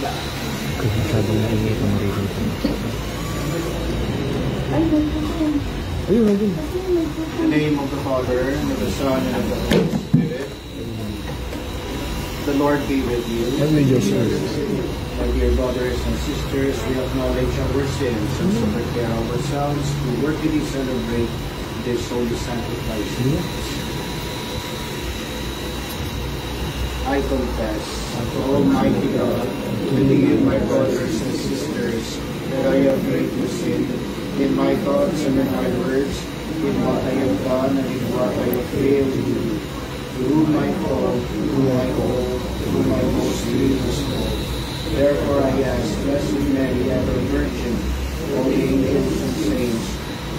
Masyadong maingay ito maririnig. Ayun, ayun. In the name of the Father, and of the Son, and of the Holy Spirit. The Lord be with you. And with your spirit. My dear brothers and sisters, we acknowledge our sins and so prepare ourselves to worthily celebrate this holy sacrifice. I confess to Almighty God, to you, my brothers and sisters, that I have greatly sinned in my thoughts and in my words, in what I have done and in what I have failed to do. To whom I fall, to whom I owe, to whom I most grievous fall. Therefore I ask Blessed Mary, ever Virgin, all the angels and saints,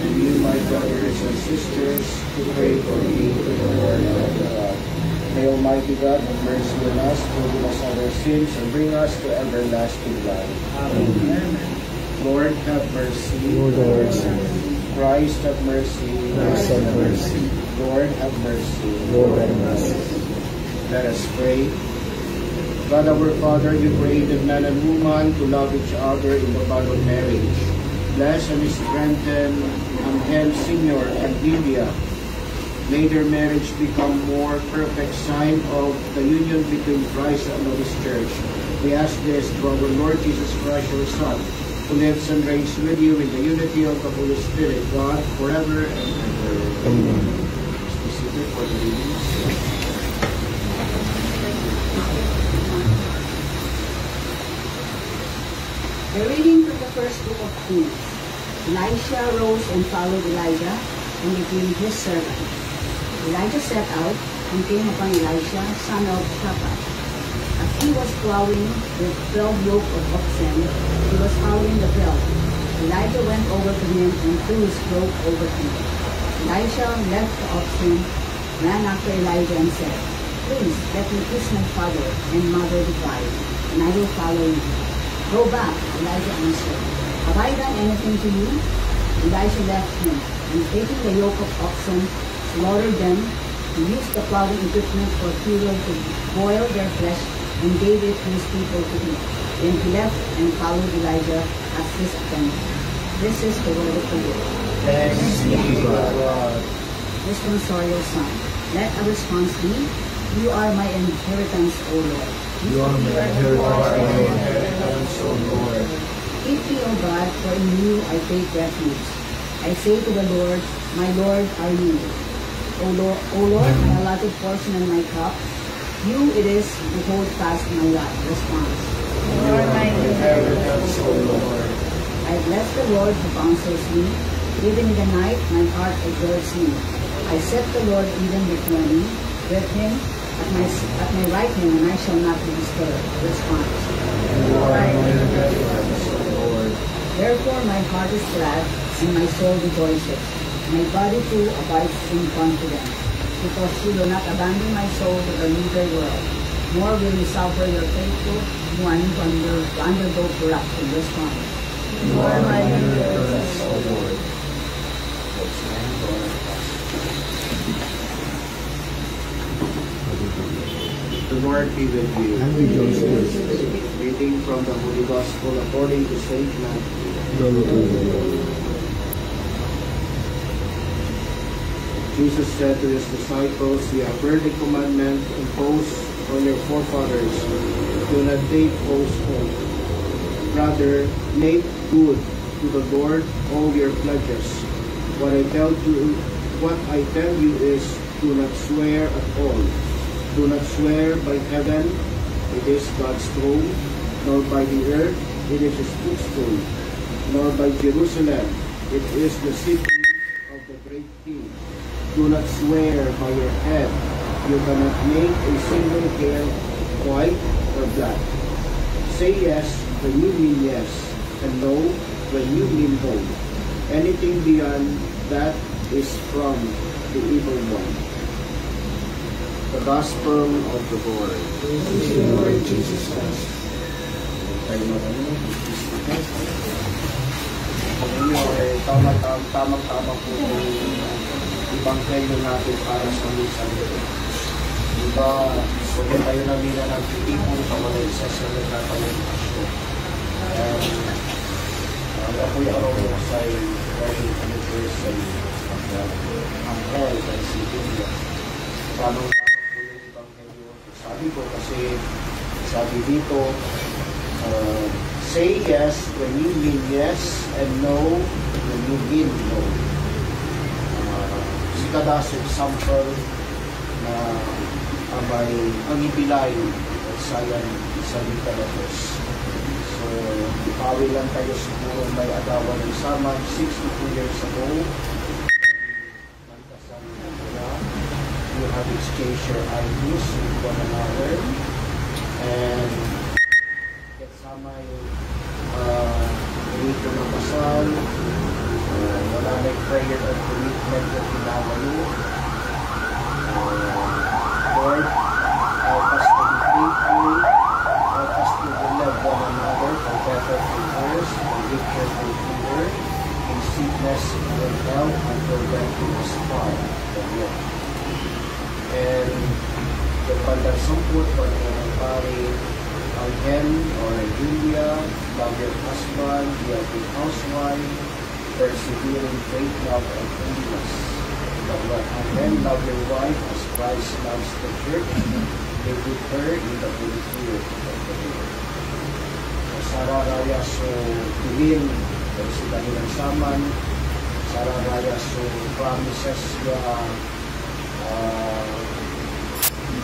and you, my brothers and sisters, to pray for me to the Lord our God. May Almighty God have mercy on us, forgive us our sins, and bring us to everlasting life. Amen. Lord, have mercy. Lord, have mercy. Christ, have mercy. Christ, have mercy. Lord, have mercy. Lord, have mercy. Let us pray. God, our Father, you created man and woman to love each other in the bond of marriage. Bless and strengthen Angel, Senior, and Lilia. May their marriage become more perfect sign of the union between Christ and of His Church. We ask this through our Lord Jesus Christ, your Son, who lives and reigns with you in the unity of the Holy Spirit, God, forever and ever. Amen. Be seated for the readings. The reading from the first book of Kings. Elisha rose and followed Elijah, and became his servant. Elijah set out and came upon Elisha, son of Shaphat. As he was plowing with 12 yoke of oxen, he was howling the field. Elijah went over to him and threw his cloak over him. Elisha left the oxen, ran after Elijah and said, "Please let me kiss my father and mother goodbye, and I will follow you." "Go back," Elijah answered. "Have I done anything to you?" Elisha left him, and taking the yoke of oxen, slaughtered them. He used the plowing equipment for fuel to boil their flesh, and gave it to his people to eat. Then he left and followed Elijah as his attendant. This is the word of the Lord. Thanks be to God. Responsorial Psalm. Let our response be, "You are my inheritance, O Lord." You are my inheritance, O Lord. Keep me, O God, for in you I take refuge. I say to the Lord, "My Lord are you." O Lord, my allotted portion and my cup, you it is who hold fast my lot. Response. You are my inheritance, O Lord. I bless the Lord who counsels me. Even in the night my heart exalts me. I set the Lord even before me. With him at my right hand, and I shall not be disturbed. Response. You are my inheritance, O Lord. Therefore my heart is glad, and my soul rejoices. My body too abides in confidence, because you will not abandon my soul to the evil world, nor will you suffer your faithful one to undergo corruption. Response. You are my inheritance, O Lord. The Lord be with you. And with your spirit. Reading from the Holy Gospel according to Saint Matthew. Glory to you. Jesus said to his disciples, "You have heard the commandment imposed on your forefathers, do not take false oath. Rather, make good to the Lord all your pledges. What I tell you is, do not swear at all. Do not swear by heaven, it is God's throne, nor by the earth, it is His footstool, nor by Jerusalem, it is the city of the great King. Do not swear by your head. You cannot make a single hair white or black. Say yes when you mean yes, and no when you mean no. Anything beyond that is from the evil one." The Gospel of the Lord. Praise the Lord Jesus Christ. Tayo magaling. Alam niyo, tamang-tama po yung Ebanghelyo natin para sa misa nito. Diba, pwede tayo na nila nagtitipon sa mga isasunod na Panginoon. ko. And ako yung araw sa wedding anniversary ang hell ay si India. Tanong po yung ibang kayo. Sabi ko kasi, sabi dito, say yes when you mean yes and no when you mean no. Si Kadas example na ang ibilay at sayang salita na Diyos. So, ipawi lang tayo siguro may agawan ng sama 62 years ago. Nagkasal na nila. You have exchanged your ideas with one another. And kasama yung rito ng kasal. Wala na yung prayer or commitment na pinagayo. Lord, help us to be faithful. Help us to love one another for better and worse, for richer and poorer, in sickness and health, until when we aspire the Lord. And yung bandang samput, pagkakas pare, Angel or Julia, love your husband, be a good housewife, persevering faith, love, and holiness. And then love your wife as Christ loves the church. Live with her in the holy fear of the Lord. Sarah Raya so Tuwin, kung sila nilang saman. Sarah Raya so promises niya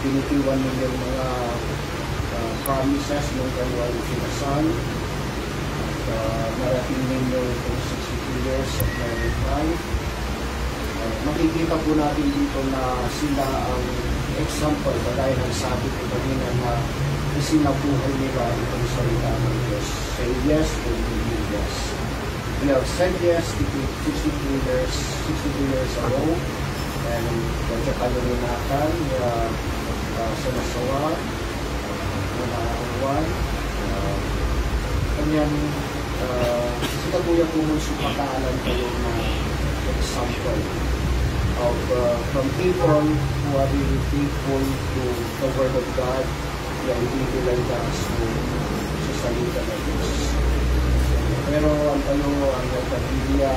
binitiwan nilang mga promises ng kanyang kinasal. Narating ninyo itong 62 years of married life. Makikita po natin dito na sila ang example, dahil ang sabi ko kanina na isinabuhay nila itong salita ng Diyos. Say yes when you mean yes. We have said yes to 62 years ago, and nagkakaluninakan sa nasawa, nanahawan, kanyang sila kuya po magsupakalan kayo na example of from people who are really faithful to the Word of God, yung ibigay sa salita ng Diyos. Pero ang pamilya,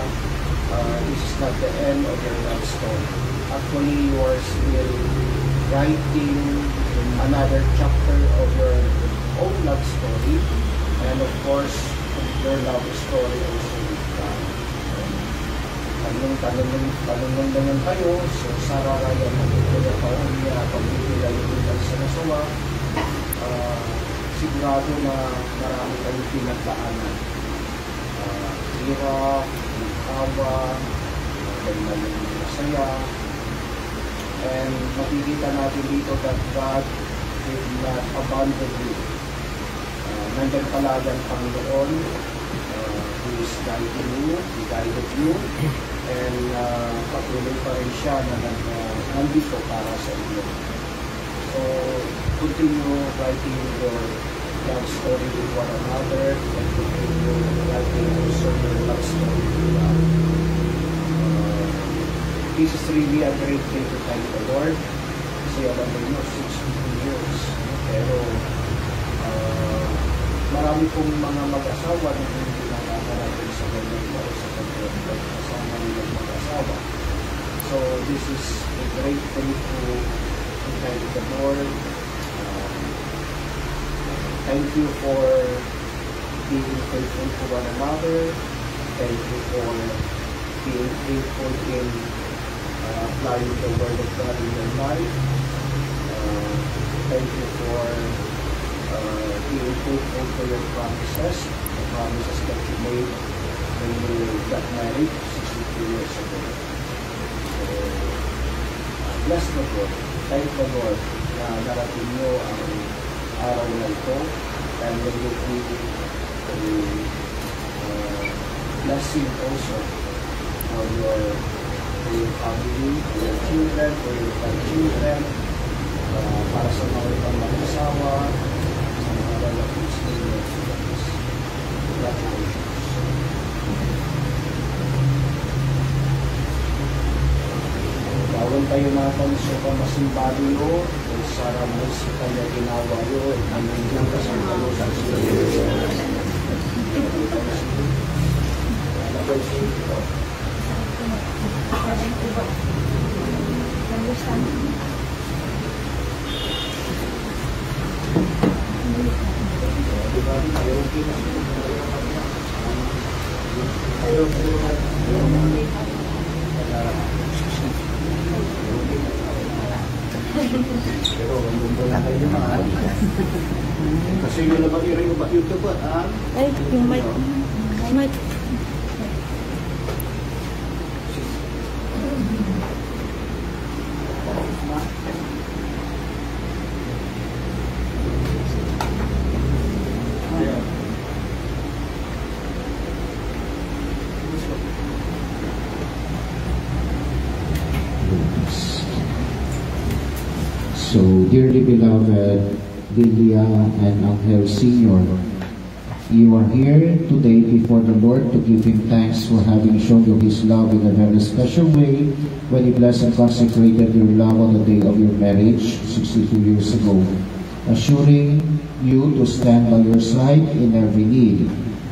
this is not the end of your love story. Actually, you are still writing another chapter of your own love story, and of course, your love story also with God. Tanong naman kayo, so Sarah Raya, magkukuya pa niya, pagkikila yung sa nasawa, sigurado na marami kayong pinagdaanan. Hirap, awa, masaya, and makikita natin dito that God did not abandon you. Nandyan pala ang Panginoon who is guiding you, He guided you, and patuloy pa rin siya na nandito para sa inyo. So, continue writing your love story with one another, and continue writing also your love story with God. This is really a great thing to thank the Lord. Kasi alam mo, 62 years. Pero, marami pong mga mag-asawa na hindi nakakarating sa ganyan o sa kasama nilang mag-asawa. So, this is a great thing to thank the Lord. Thank you for being faithful to one another. Thank you for being faithful in applying the Word of God in your life. Thank you for being faithful to your promises, the promises that you made when you got married 62 years ago. So, bless the Lord. Thank the Lord na narating nyo ang araw na ito, and when you feel blessing also for your family, for your children, for your grandchildren, para sa mga ibang mag-asawa, sa mga relatives ninyo. Congratulations. Bawal tayo natin sa pamasimbaliyo, kung sarang mo sa kanya ginawa yun, ang hindi kasang kalusan sa Kasi yun na ba yung YouTube ba? Ay, yung mic. Mic. So, dearly beloved Lilia and Angel Sr., you are here today before the Lord to give Him thanks for having shown you His love in a very special way when He blessed and consecrated your love on the day of your marriage 62 years ago, assuring you to stand by your side in every need,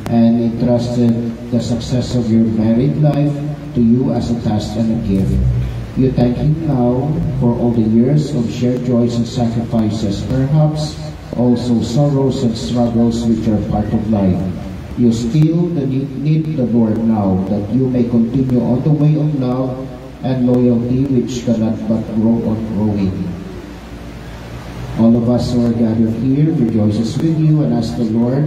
and entrusted the success of your married life to you as a task and a gift. You thank Him now for all the years of shared joys and sacrifices, perhaps also sorrows and struggles which are part of life. You still need the Lord now that you may continue on the way of love and loyalty which cannot but grow on growing. All of us who are gathered here rejoices with you and ask the Lord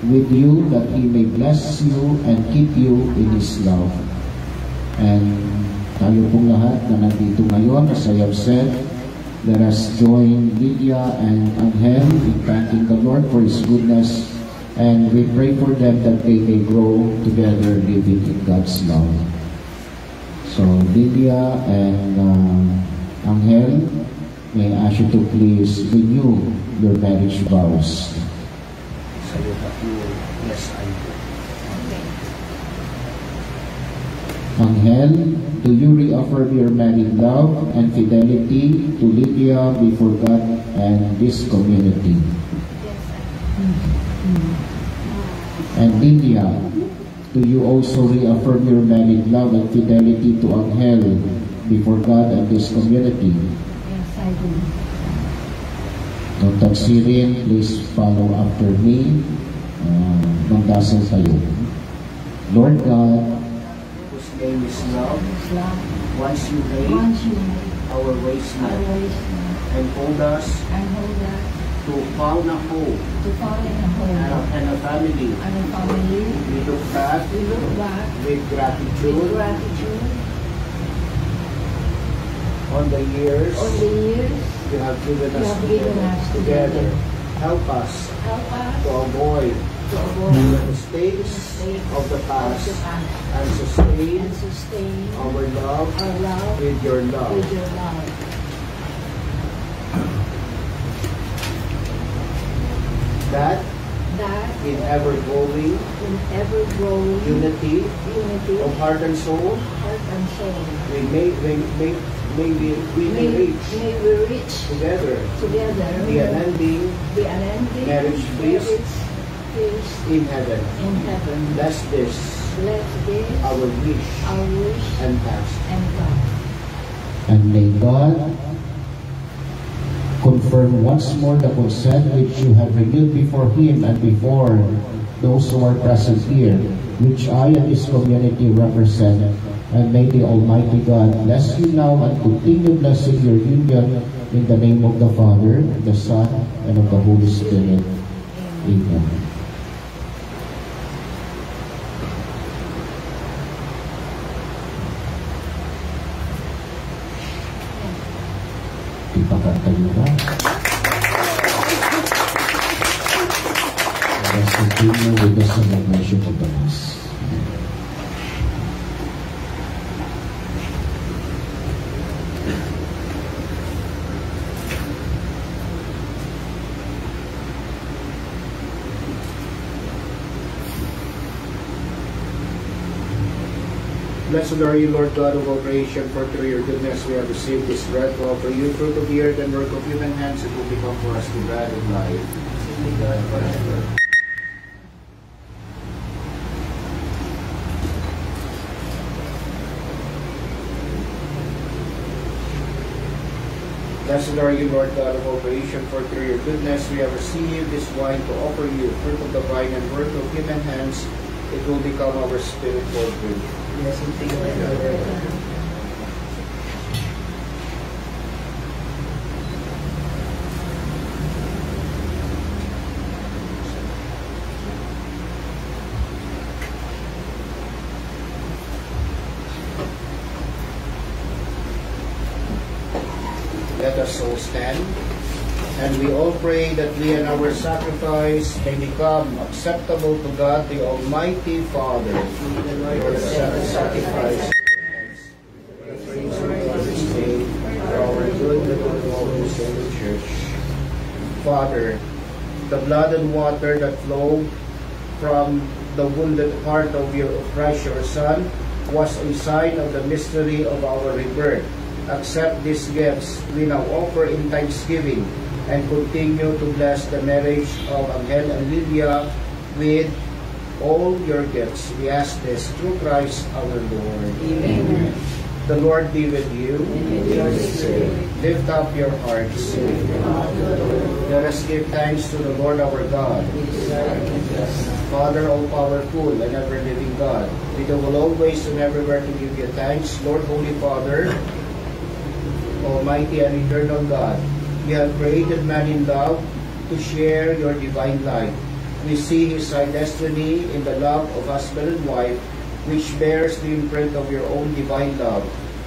with you that He may bless you and keep you in His love. And tayo pong lahat na nandito ngayon, as I have said, let us join Lydia and Angel in thanking the Lord for His goodness, and we pray for them that they may grow together living in God's love. So Lydia and Angel, may I ask you to please renew your marriage vows. Yes, I do. Angel, do you reaffirm your married love and fidelity to Lydia before God and this community? And Lydia, do you also reaffirm your married love and fidelity to Angel before God and this community? Yes, I do. Dr. Sirin, please follow after me. Magdasal tayo. Lord God, Name is love. Love. Once you made Once you our ways are known raised and hold us and hold us to found a home to fall in a home and a family, and a family, we look back we look back with with gratitude gratitude on the years on the years you have given you us have given us together. together. Help us Help us to avoid to the avoid mistakes of the of past the past and sustain and sustain our love our love with your love. with your love. That That in ever-growing in ever-growing unity unity of of heart and soul, heart and soul we may reach may we reach together together the unending the unending marriage feast feast in heaven. in heaven. Bless this, Bless this our wish our wish and task. and God. and may God confirm once more the consent which you have renewed before Him and before those who are present here, which I and this community represent. And may the Almighty God bless you now and continue blessing your union in the name of the Father, the Son, and of the Holy Spirit. Amen. Ipakatayo na. Let us continue with the celebration of the Mass. Blessed are you, Lord God of all creation, for through your goodness we have received this bread to offer you, fruit of the earth and work of human hands, it will become for us the bread of life. Be God forever. Blessed are you, Lord God of all creation, for through your goodness we have received this wine to offer you, fruit of the vine and work of human hands. It will become our spiritual drink. Yes, we thank you, Lord. Let us all stand, and we all pray that we and our sacrifice may become acceptable to God, the Almighty Father. Your sacrifice, the praise of God's name, for our good and of all who serve the Church. Father, the blood and water that flowed from the wounded heart of your precious Son was a sign of the mystery of our rebirth. Accept these gifts we now offer in thanksgiving, and continue to bless the marriage of Angel and Lydia with all your gifts. We ask this through Christ our Lord. Amen. The Lord be with you. And with your spirit. Lift up your hearts. Let us give thanks to the Lord our God. Father, all-powerful and ever-living God, we will always and everywhere to give you thanks. Lord, Holy Father, Almighty and eternal God, you have created man in love to share your divine life. We see his high destiny in the love of husband and wife, which bears the imprint of your own divine love.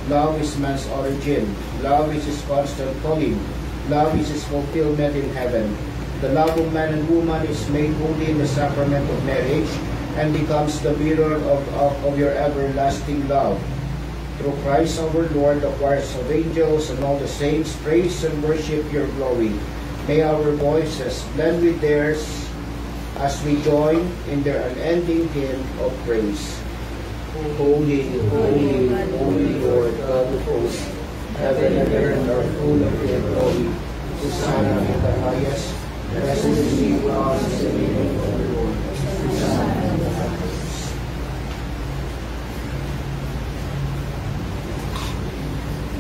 Love is man's origin. Love is his constant calling. Love is his fulfillment in heaven. The love of man and woman is made holy in the sacrament of marriage and becomes the mirror of your everlasting love. Through Christ our Lord, the choirs of angels and all the saints praise and worship your glory. May our voices blend with theirs as we join in their unending hymn of praise. Holy, holy, holy Lord, God of hosts, heaven and earth are full of your glory. Hosanna in the highest. Blessed is he who comes in the name of the Lord. Hosanna in the highest.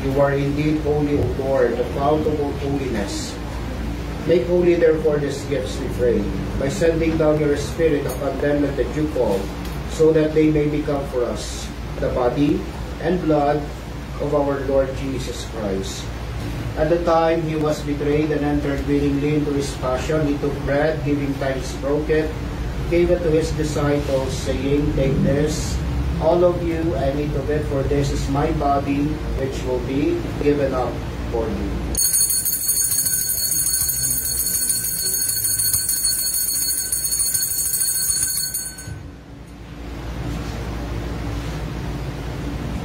You are indeed holy, O Lord, the fount of all holiness. Make holy, therefore, these gifts, we pray, by sending down your Spirit upon them that you call, so that they may become for us the body and blood of our Lord Jesus Christ. At the time he was betrayed and entered willingly into his passion, he took bread, giving thanks, broke it, gave it to his disciples, saying, "Take this, all of you, and eat of it, for this is my body, which will be given up for you."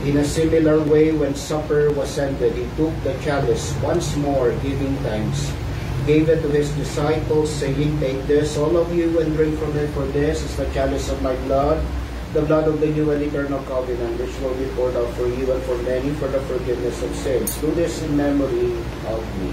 In a similar way, when supper was ended, he took the chalice once more, giving thanks, gave it to his disciples, saying, "Take this, all of you, and drink from it, for this is the chalice of my blood, the blood of the new and eternal covenant, which will be poured out for you and for many for the forgiveness of sins. Do this in memory of me."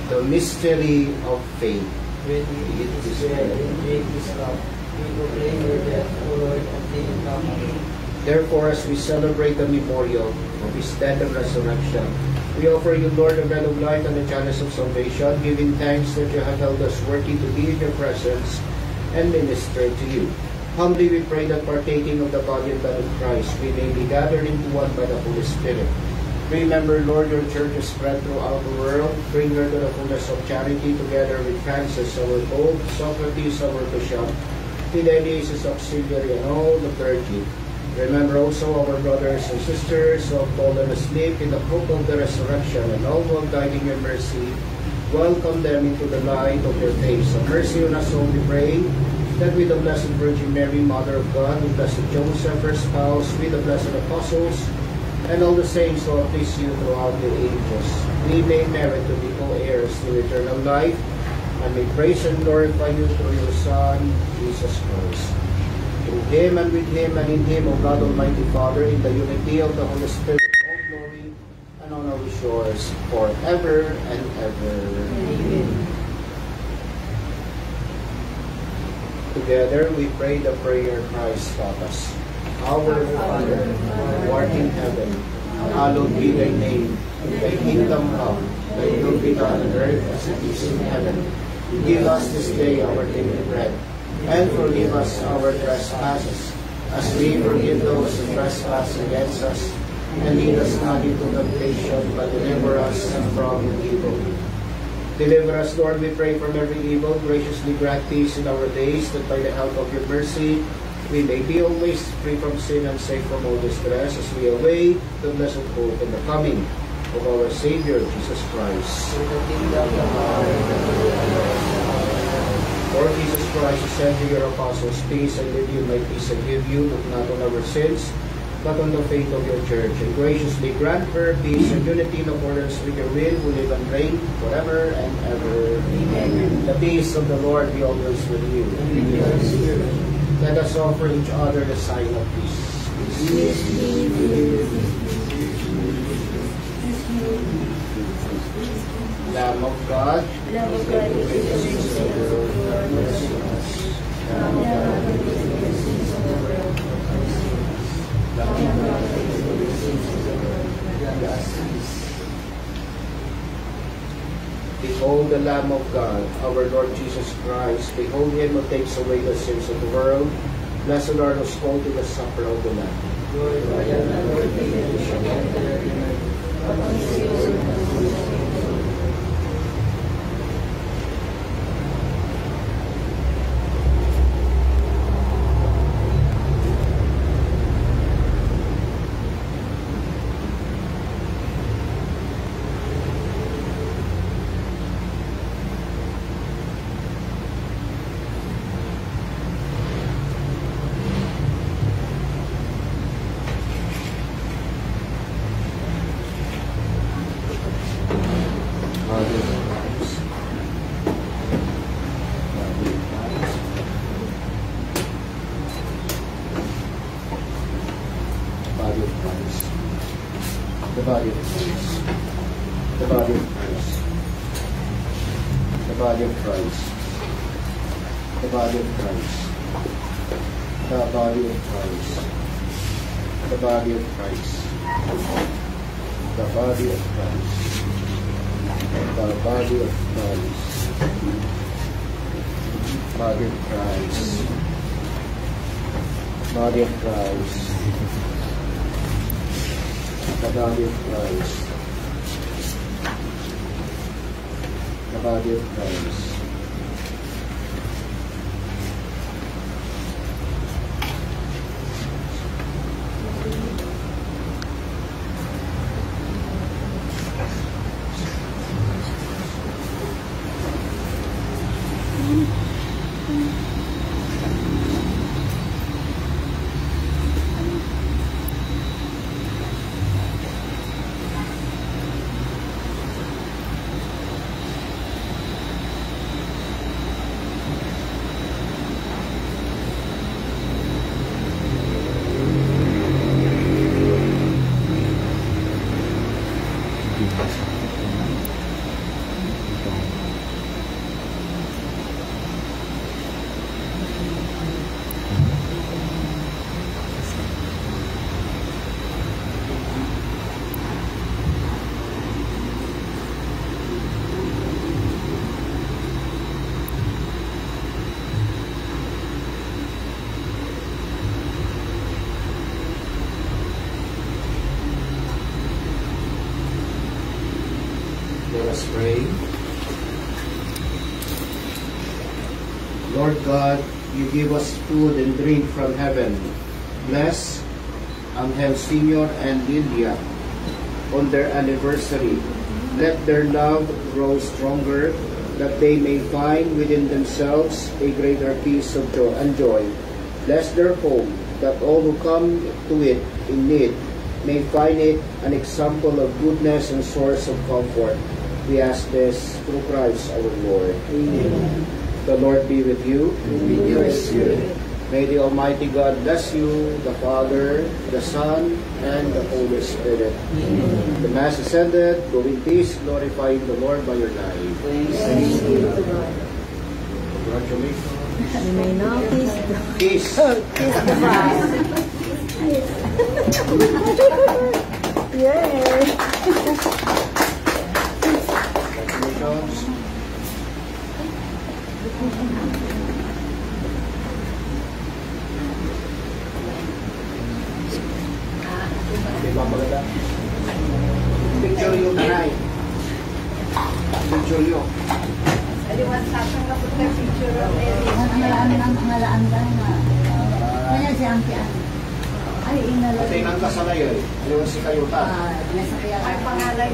The mystery of faith. When we eat this bread and drink this cup, we proclaim your death, O Lord, until you come again. Therefore, as we celebrate the memorial of his death and resurrection, we offer you, Lord, the bread of life and the chalice of salvation, giving thanks that you have held us worthy to be in your presence and minister to you. Humbly we pray that, partaking of the body and blood of Christ, we may be gathered into one by the Holy Spirit. Remember, Lord, your church is spread throughout the world. Bring her to the fullness of charity, together with Francis, our Pope, Socrates, our Bishop, Fidelis, his auxiliary, and all the clergy. Remember also our brothers and sisters who have fallen asleep in the hope of the resurrection, and all who have died in your mercy. Welcome them into the light of your face. Have mercy on us all, we pray, that with the Blessed Virgin Mary, Mother of God, with Blessed Joseph, her spouse, with the blessed apostles, and all the saints who have pleased you throughout the ages, we may merit to be co-heirs to eternal life, and may praise and glorify you through your Son, Jesus Christ. Through him and with him and in him, O God Almighty Father, in the unity of the Holy Spirit, all glory and honor is yours forever and ever. Amen. Together we pray the prayer Christ taught us. Our Father, who art in heaven, hallowed be thy name. Thy kingdom come, thy will be done on earth as it is in heaven. Give us this day our daily bread, and forgive us our trespasses, as we forgive those who trespass against us. And lead us not into temptation, but deliver us from evil. Deliver us, Lord, we pray, from every evil. Graciously grant peace in our days, that by the help of your mercy, we may be always free from sin and safe from all distress, as we await the blessed hope and the coming of our Savior, Jesus Christ. Lord Jesus Christ, you said to your apostles, peace I leave you, my peace I give you, look not on our sins, but on the faith of your church, and graciously grant her peace and unity in accordance with your will, who live and reign forever and ever. Amen. The peace of the Lord be always with you. Let us offer each other the sign of peace. Lamb of God, Lamb of God, you take the sins of the world, have mercy on us. Lamb of God, you take the sins of the world, have mercy on us. Lamb of God, you take the sins of the world, have mercy on us. behold the Lamb of God, our Lord Jesus Christ. Behold him who takes away the sins of the world. Blessed are those called to the supper of the Lamb. Glory to the Lord, be the bishop of the Lord, upon the seals of the The body of Christ. The body of Christ. The body of Christ. The body of Christ. The body of Christ. The body of Christ. The body of Christ. The body of Christ. Body of Christ. Body of Christ. The body of Christ. The body of Christ. Let us pray. Lord God, you give us food and drink from heaven. Bless Angel Senior and Lilia on their anniversary. Let their love grow stronger, that they may find within themselves a greater peace of joy and joy. Bless their home, that all who come to it in need may find it an example of goodness and source of comfort. We ask this through Christ our Lord. Amen. The Lord be with you. and with your spirit. May the Almighty God bless you, the Father, the Son, and the Holy Spirit. Amen. The Mass is ended. Go in peace, glorifying the Lord by your life. Thanks be to God. Congratulations. You may now kiss the Kiss. bride. Yay! Congratulations. Diba maganda? Picture yung nanay. Picture yung. Ang ngalaan ka na. Kaya si Auntie Ann. Ay, inalala. Tingnan ka sa ngayon. Aliwan si Kayutan. Nasa kaya. Ay, pangalan